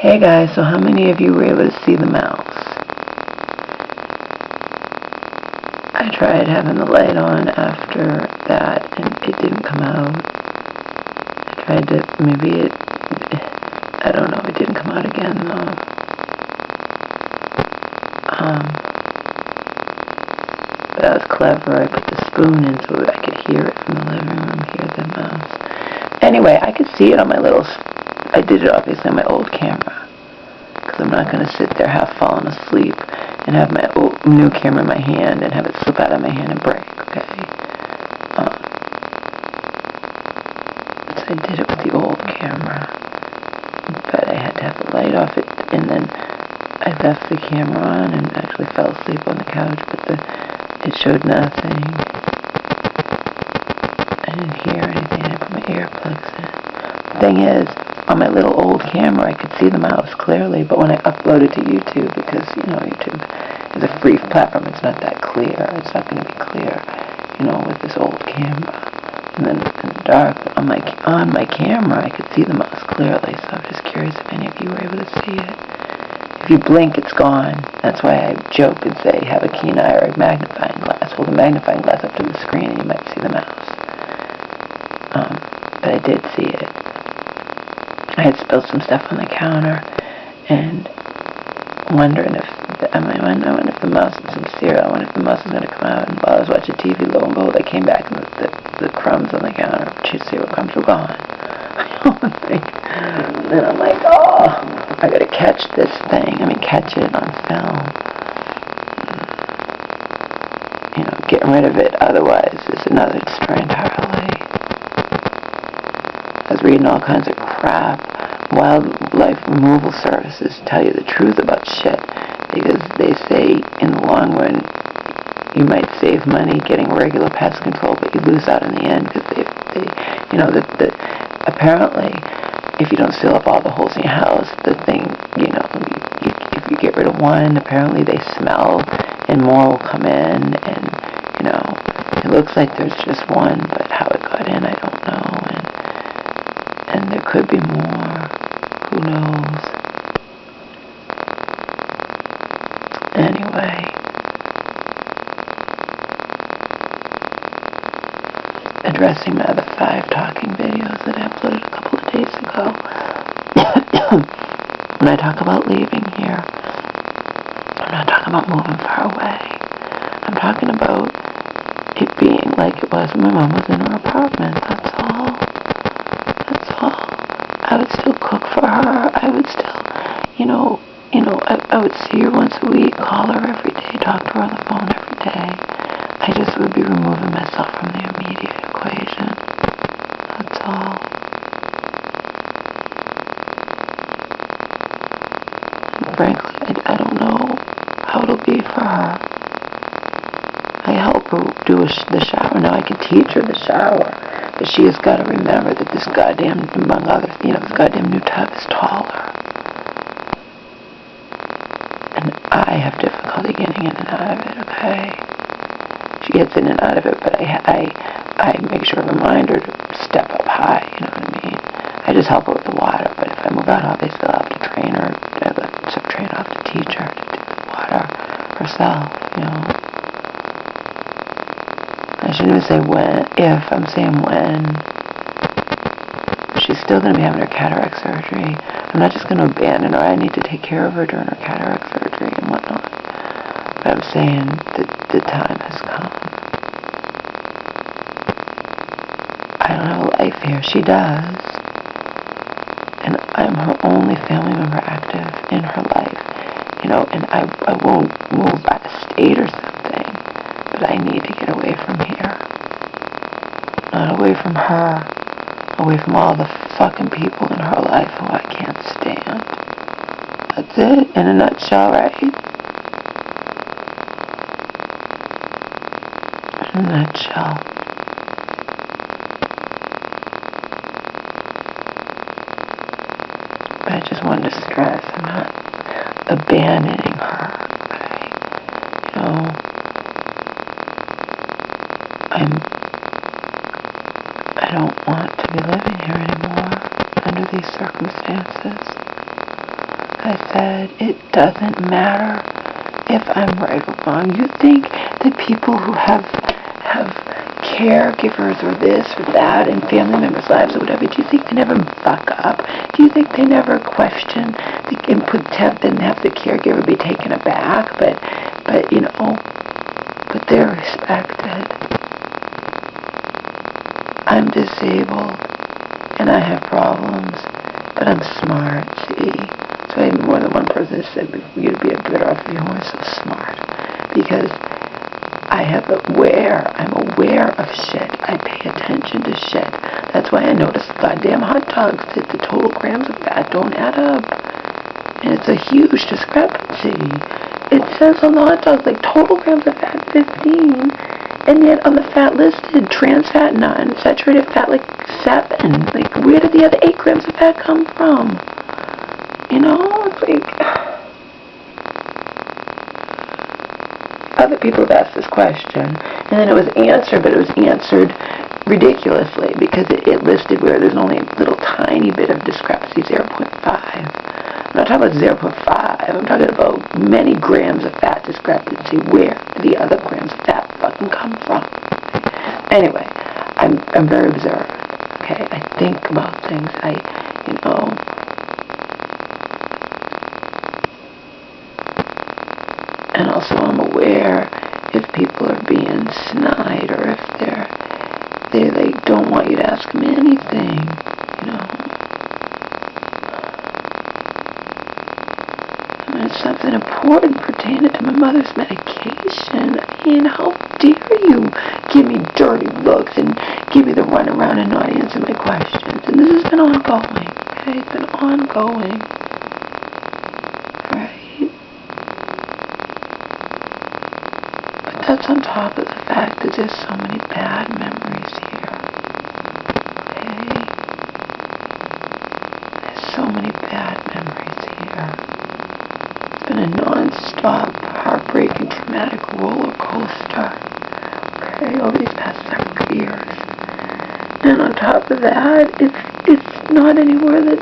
Hey guys, so how many of you were able to see the mouse? I tried having the light on after that and it didn't come out. I tried to, I don't know, it didn't come out again though. But I was clever, I put the spoon in so I could hear it from the living room, hear the mouse. Anyway, I could see it on my I did it obviously on my old camera. Because I'm not going to sit there half falling asleep and have my new camera in my hand and have it slip out of my hand and break, okay? So I did it with the old camera. But I had to have the light off it, and then I left the camera on and actually fell asleep on the couch, but it showed nothing. I didn't hear anything. I put my earplugs in. The thing is, on my little old camera, I could see the mouse clearly, but when I upload it to YouTube, because, YouTube is a free platform, it's not that clear. It's not going to be clear, with this old camera. And then in the dark, on my camera, I could see the mouse clearly, so I'm just curious if any of you were able to see it. If you blink, it's gone. That's why I joke and say, have a keen eye or a magnifying glass. Hold a magnifying glass up to the screen and you might see the mouse. But I did see it. I had spilled some stuff on the counter and wondering if I wonder if the mouse is sincere. I wonder if the mouse is going to come out. And while I was watching TV, lo and behold, I came back and the crumbs on the counter, cereal crumbs were gone. Then I'm like, oh, I got to catch this thing. Catch it on film. Getting rid of it otherwise is another story entirely. I was reading all kinds of crap. Wildlife removal services tell you the truth about shit because they say in the long run you might save money getting regular pest control, but you lose out in the end because apparently if you don't seal up all the holes in your house, the thing, if you get rid of one, apparently they smell and more will come in, and it looks like there's just one, but how it got in I don't know, and there could be more. Who knows? Anyway, addressing my other 5 talking videos that I uploaded a couple of days ago. When I talk about leaving here, I'm not talking about moving far away. I'm talking about it being like it was when my mom was in her apartment. That's all. That's all. I would still cook for her. I would still, I would see her once a week, call her every day, talk to her on the phone every day. I just would be removing myself from the immediate equation. That's all. And frankly, I don't know how it'll be for her. I help her do the shower. Now I can teach her the shower. But she has got to remember that this goddamn, among other, this goddamn new tub is taller. And I have difficulty getting in and out of it, okay? She gets in and out of it, but I make sure to remind her to step up high, you know what I mean? I just help her with the water, but if I move out, obviously I'll have to train her, train off to teach her to do the water herself, I shouldn't even say when, I'm saying when. She's still going to be having her cataract surgery. I'm not just going to abandon her. I need to take care of her during her cataract surgery and whatnot. But I'm saying that the time has come. I don't have a life here. She does. And I'm her only family member active in her life. And I won't move out of state or something. But I need to get away from here. Not away from her. Away from all the fucking people in her life who I can't stand. That's it, in a nutshell, right? In a nutshell. But I just wanted to stress, I'm not abandoning her, okay? I don't want to be living here anymore under these circumstances. I said, it doesn't matter if I'm right or wrong. You think that people who have caregivers or this or that in family members' lives or whatever, do you think they never fuck up? Do you think they never question the input and have the caregiver be taken aback? But you know, but they're respected. I'm disabled and I have problems, but I'm smart, see? So I had more than one person said, you'd be better off if you weren't so smart. Because I'm aware of shit. I pay attention to shit. That's why I notice goddamn hot dogs that the total grams of fat don't add up. And it's a huge discrepancy. It says on the hot dogs, like, total grams of fat 15, and yet on the fat listed, trans fat, non-saturated fat, like 7. Like, where did the other 8 grams of fat come from? You know, it's like... Other people have asked this question, and then it was answered, but it was answered ridiculously because it listed where there's only a little tiny bit of discrepancy, 0.5. I'm not talking about 0.5. I'm talking about many grams of fat discrepancy. Where do the other grams of fat fucking come from? Anyway, I'm very observant. Okay, I think about things. And also I'm aware if people are being snide or if they don't want you to ask them anything, you know. And there's something important pertaining to my mother's medication. I mean, how dare you give me dirty looks and give me the runaround and not answer my questions. And this has been ongoing, okay? It's been ongoing. That's on top of the fact that there's so many bad memories here. Okay? There's so many bad memories here. It's been a non-stop, heartbreaking, traumatic roller coaster. Okay? Over these past several years. And on top of that, it's not anywhere that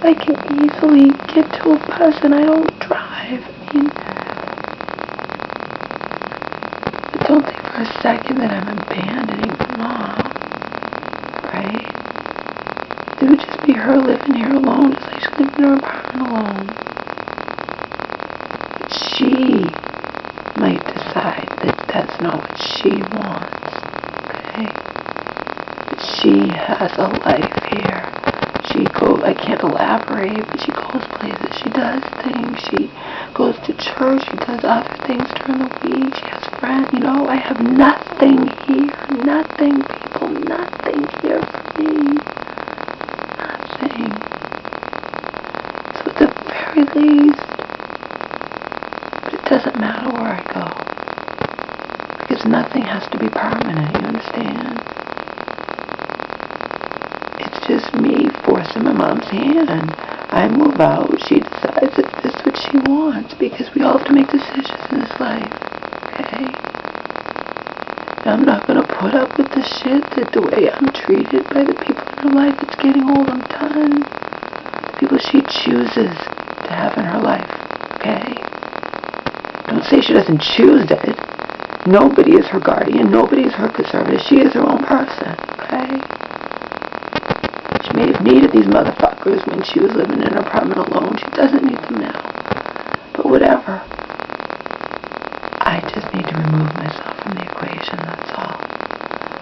I can easily get to a bus, and I don't drive. I mean, don't think for a second that I'm abandoning my mom, right? It would just be her living here alone, just like she lived in her apartment alone. But she might decide that that's not what she wants, okay? But she has a life here. I can't elaborate, but she goes places, she does things, she goes to church, she does other things during the week, she has friends, you know. I have nothing here, nothing, people, nothing here for me, nothing. So at the very least, but it doesn't matter where I go, because nothing has to be permanent, you understand? It's just me forcing my mom's hand. I move out, she decides if this is what she wants, because we all have to make decisions in this life, okay? And I'm not going to put up with the shit that the way I'm treated by the people in her life. It's getting old, I'm done. The people she chooses to have in her life, okay? Don't say she doesn't choose it. Nobody is her guardian, nobody is her conservative. She is her own person, okay? She may have needed these motherfuckers when she was living in an apartment alone. She doesn't need them now. But whatever. I just need to remove myself from the equation, that's all.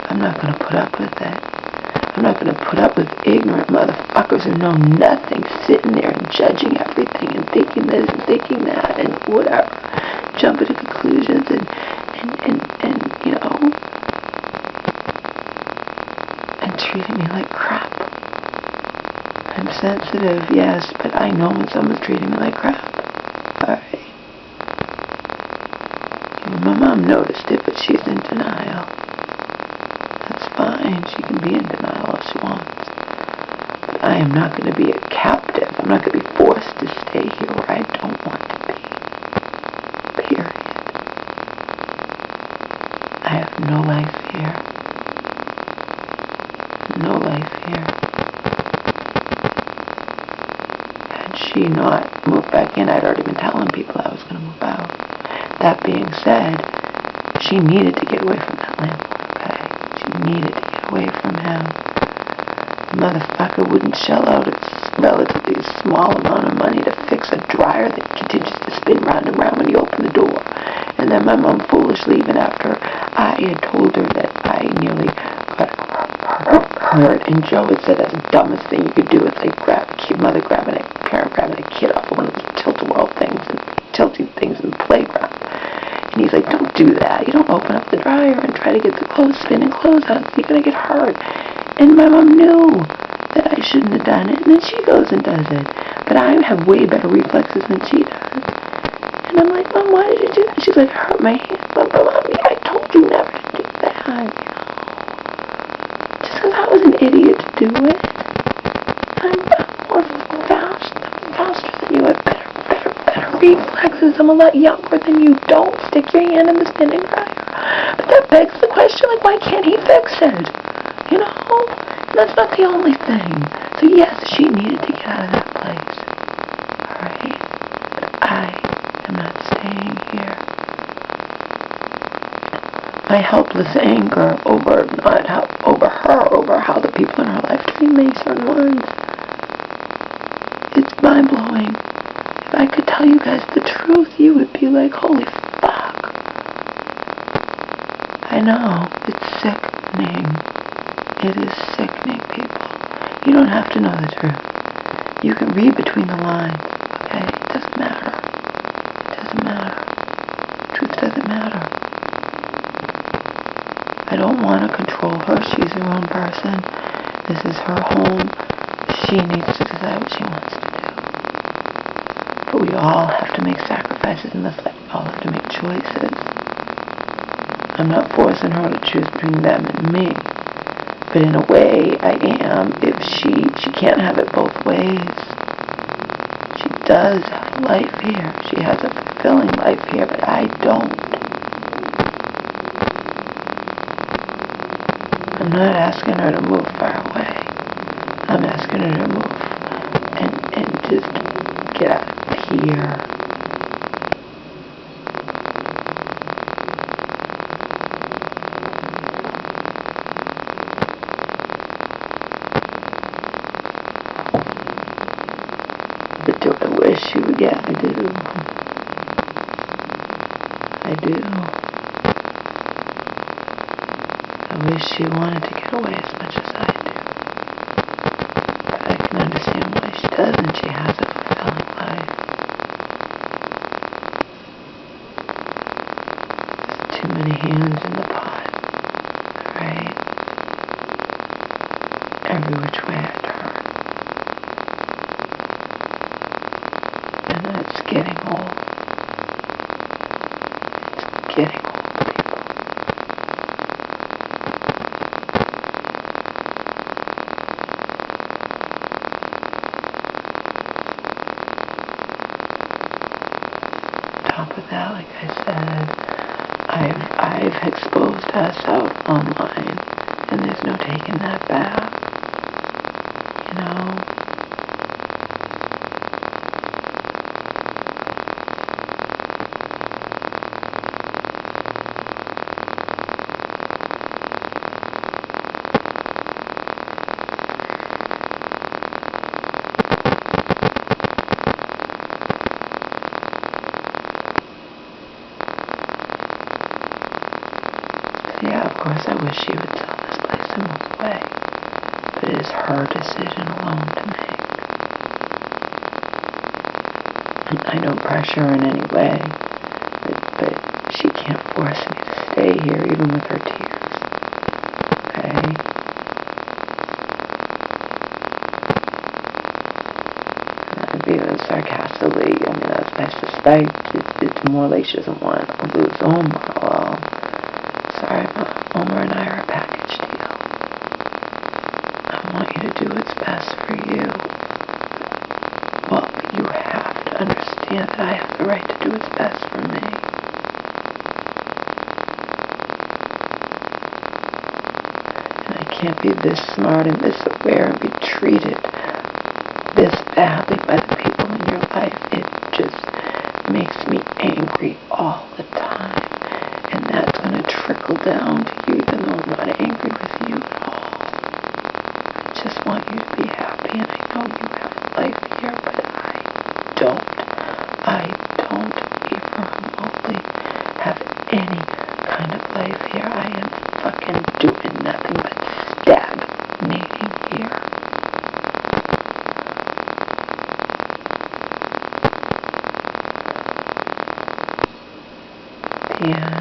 I'm not going to put up with it. I'm not going to put up with ignorant motherfuckers who know nothing, sitting there and judging everything and thinking this and thinking that and whatever. Jumping to conclusions and you know, and treating me like crap. I'm sensitive, yes, but I know when someone's treating me like crap. Alright. My mom noticed it, but she's in denial. That's fine. She can be in denial all she wants. But I am not going to be a captive. I'm not going to be forced to stay here where I don't want to be. Period. I have no life here. No life here. she not move back in? I'd already been telling people I was going to move out. That being said, she needed to get away from that landlord, okay? She needed to get away from him. The motherfucker wouldn't shell out a relatively small amount of money to fix a dryer that continues to spin round and round when you open the door. And then my mom foolishly, even after I had told her that I nearly got hurt, and Joe had said that's the dumbest thing you could do. It's like parent grabbing a kid off of one of those tilt-a-whirl things and tilting things in the playground. And he's like, don't do that. You don't open up the dryer and try to get the spinning clothes out. You're going to get hurt. And my mom knew that I shouldn't have done it. And then she goes and does it. But I have way better reflexes than she does. And I'm like, Mom, why did you do that? She's like, I hurt my hand. But Mommy, I told you never to do that. You know? Just because I was an idiot to do it. I'm more faster than you. I have better reflexes. I'm a lot younger than you. Don't stick your hand in the spinning dryer. But that begs the question, like, why can't he fix it? You know? And that's not the only thing. So yes, she needed to get out of that place. Alright? But I am not staying here. My helpless anger over how the people in her life treat me, certain ones. It's mind-blowing. If I could tell you guys the truth, you would be like, holy fuck. I know, it's sickening. It is sickening, people. You don't have to know the truth. You can read between the lines, okay? It doesn't matter. It doesn't matter. Truth doesn't matter. I don't want to control her. She's her own person. This is her home. She needs to decide what she wants to do. But we all have to make sacrifices in this life. We all have to make choices. I'm not forcing her to choose between them and me. But in a way, I am. If she can't have it both ways. She does have life here. She has a fulfilling life here, but I don't. I'm not asking her to move far away. I'm asking her to move and just get out of here. But do I wish she would get? I do. I do. I wish she wanted to get away as much as I do. But I can understand why she doesn't. She has a fulfilling life. There's too many hands in the pot, right? Every which way I turn. And it's getting old. It's getting old. With that, like I said, I've exposed us out online, and there's no taking that back. You know. Yeah, of course I wish she would sell this place and move away. But it is her decision alone to make. I don't pressure her in any way. But she can't force me to stay here, even with her tears. Okay? And I'm being sarcastically, I suspect it's more like she doesn't want to lose Omar. Well, sorry, Omar and I are a package deal. I want you to do what's best for you. Well, you have to understand that I have the right to do what's best for me. And I can't be this smart and this aware and be treated this badly by the people in down to you, even though I'm not angry with you at all. I just want you to be happy, and I know you have a life here, but I don't even remotely have any kind of life here. I am fucking doing nothing but stagnating here. Yeah.